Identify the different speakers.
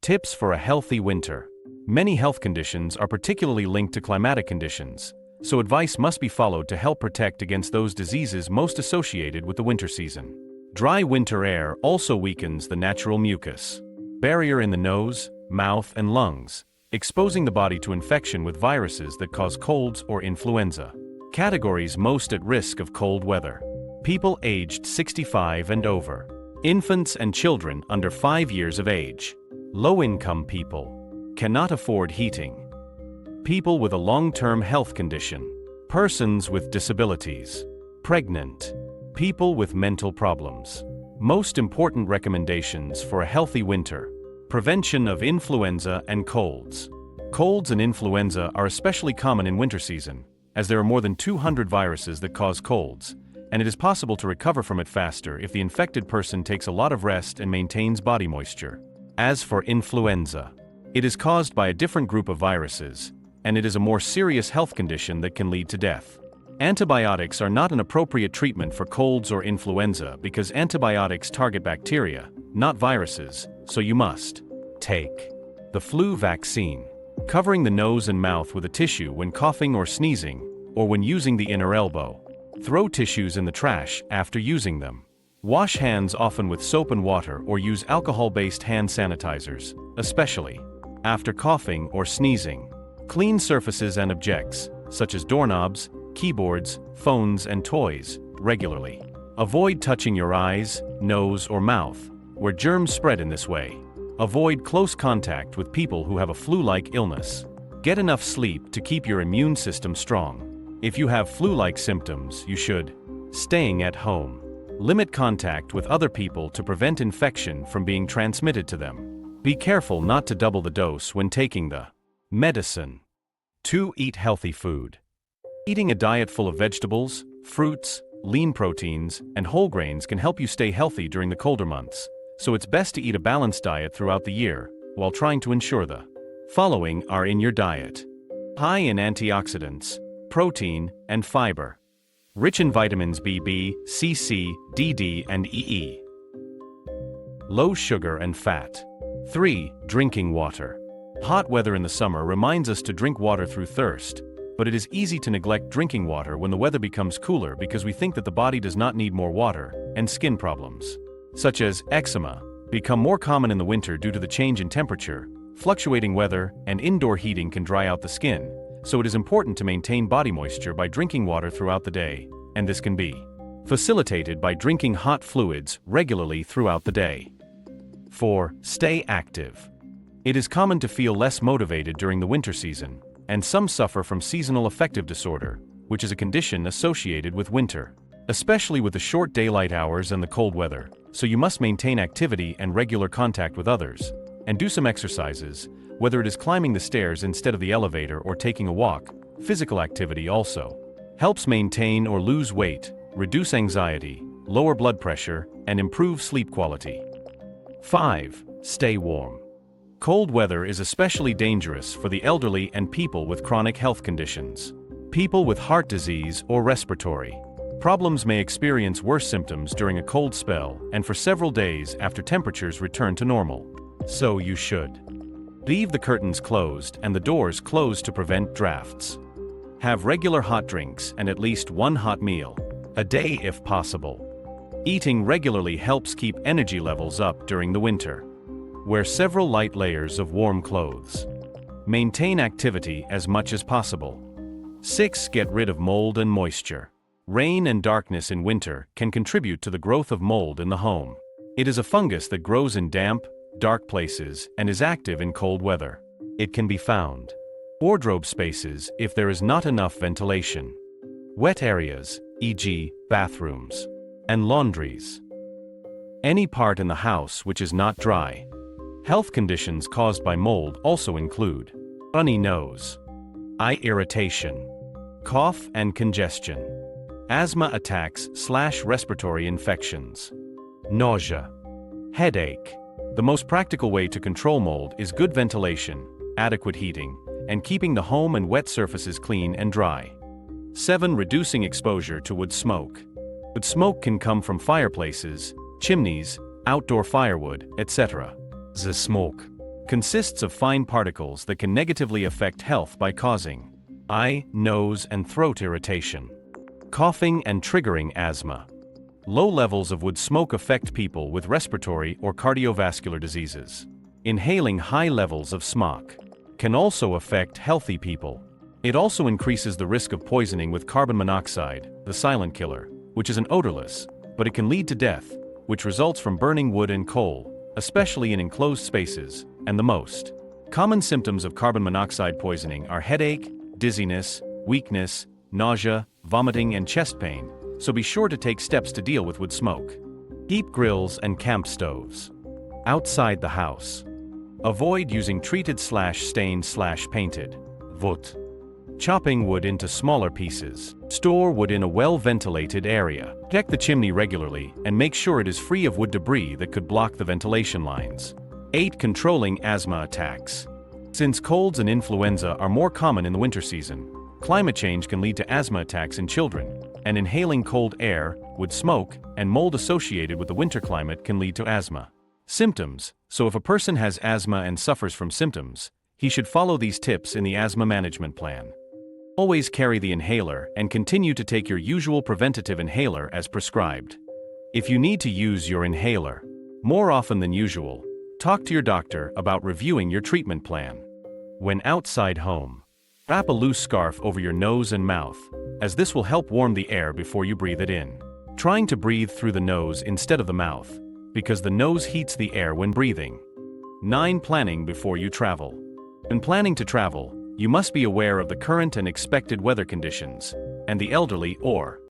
Speaker 1: Tips for a healthy winter. Many health conditions are particularly linked to climatic conditions, so advice must be followed to help protect against those diseases most associated with the winter season. Dry winter air also weakens the natural mucus barrier in the nose, mouth, and lungs, exposing the body to infection with viruses that cause colds or influenza. Categories most at risk of cold weather: people aged 65 and over, infants and children under 5 years of age, low-income people, cannot afford heating, people with a long-term health condition, persons with disabilities, pregnant, people with mental problems. Most important recommendations for a healthy winter: prevention of influenza and colds. Colds and influenza are especially common in winter season, as there are more than 200 viruses that cause colds, and it is possible to recover from it faster if the infected person takes a lot of rest and maintains body moisture. As for influenza, it is caused by a different group of viruses, and it is a more serious health condition that can lead to death. Antibiotics are not an appropriate treatment for colds or influenza because antibiotics target bacteria, not viruses, so you must take the flu vaccine, covering the nose and mouth with a tissue when coughing or sneezing, or when using the inner elbow. Throw tissues in the trash after using them. Wash hands often with soap and water or use alcohol-based hand sanitizers, especially after coughing or sneezing. Clean surfaces and objects, such as doorknobs, keyboards, phones, and toys, regularly. Avoid touching your eyes, nose, or mouth, where germs spread in this way. Avoid close contact with people who have a flu-like illness. Get enough sleep to keep your immune system strong. If you have flu-like symptoms, you should staying at home. Limit contact with other people to prevent infection from being transmitted to them. Be careful not to double the dose when taking the medicine. 2. Eat healthy food. Eating a diet full of vegetables, fruits, lean proteins, and whole grains can help you stay healthy during the colder months, so it's best to eat a balanced diet throughout the year, while trying to ensure the following are in your diet: high in antioxidants, protein, and fiber. Rich in vitamins B, C, D, and E. Low sugar and fat. 3. Drinking water. Hot weather in the summer reminds us to drink water through thirst, but it is easy to neglect drinking water when the weather becomes cooler because we think that the body does not need more water, and skin problems, such as eczema, become more common in the winter due to the change in temperature. Fluctuating weather and indoor heating can dry out the skin, so it is important to maintain body moisture by drinking water throughout the day, and this can be facilitated by drinking hot fluids regularly throughout the day. 4. Stay active. It is common to feel less motivated during the winter season, and some suffer from seasonal affective disorder, which is a condition associated with winter, especially with the short daylight hours and the cold weather, so you must maintain activity and regular contact with others, and do some exercises, whether it is climbing the stairs instead of the elevator or taking a walk. Physical activity also helps maintain or lose weight, reduce anxiety, lower blood pressure, and improve sleep quality. 5. Stay warm. Cold weather is especially dangerous for the elderly and people with chronic health conditions. People with heart disease or respiratory problems may experience worse symptoms during a cold spell and for several days after temperatures return to normal. So you should leave the curtains closed and the doors closed to prevent drafts. Have regular hot drinks and at least one hot meal a day if possible. Eating regularly helps keep energy levels up during the winter. Wear several light layers of warm clothes. Maintain activity as much as possible. 6. Get rid of mold and moisture. Rain and darkness in winter can contribute to the growth of mold in the home. It is a fungus that grows in damp, dark places and is active in cold weather. It can be found wardrobe spaces if there is not enough ventilation, wet areas, e.g., bathrooms, and laundries. Any part in the house which is not dry. Health conditions caused by mold also include runny nose, eye irritation, cough and congestion, asthma attacks/respiratory infections, nausea, headache. The most practical way to control mold is good ventilation, adequate heating, and keeping the home and wet surfaces clean and dry. 7. Reducing exposure to wood smoke. Wood smoke can come from fireplaces, chimneys, outdoor firewood, etc. The smoke Consists of fine particles that can negatively affect health by causing eye, nose, and throat irritation, coughing, and triggering asthma. Low levels of wood smoke affect people with respiratory or cardiovascular diseases. Inhaling high levels of smog can also affect healthy people. It also increases the risk of poisoning with carbon monoxide, the silent killer, which is an odorless, but it can lead to death, which results from burning wood and coal, especially in enclosed spaces, and the most common symptoms of carbon monoxide poisoning are headache, dizziness, weakness, nausea, vomiting, and chest pain, so be sure to take steps to deal with wood smoke. Keep grills and camp stoves outside the house. Avoid using treated/stained/painted wood. Chopping wood into smaller pieces. Store wood in a well-ventilated area. Check the chimney regularly and make sure it is free of wood debris that could block the ventilation lines. 8. Controlling asthma attacks. Since colds and influenza are more common in the winter season, climate change can lead to asthma attacks in children, and inhaling cold air, wood smoke, and mold associated with the winter climate can lead to asthma. Symptoms. So if a person has asthma and suffers from symptoms, he should follow these tips in the asthma management plan. Always carry the inhaler and continue to take your usual preventative inhaler as prescribed. If you need to use your inhaler more often than usual, talk to your doctor about reviewing your treatment plan. When outside home, wrap a loose scarf over your nose and mouth, as this will help warm the air before you breathe it in. Trying to breathe through the nose instead of the mouth, because the nose heats the air when breathing. 9. Planning before you travel. When planning to travel, you must be aware of the current and expected weather conditions, and the elderly or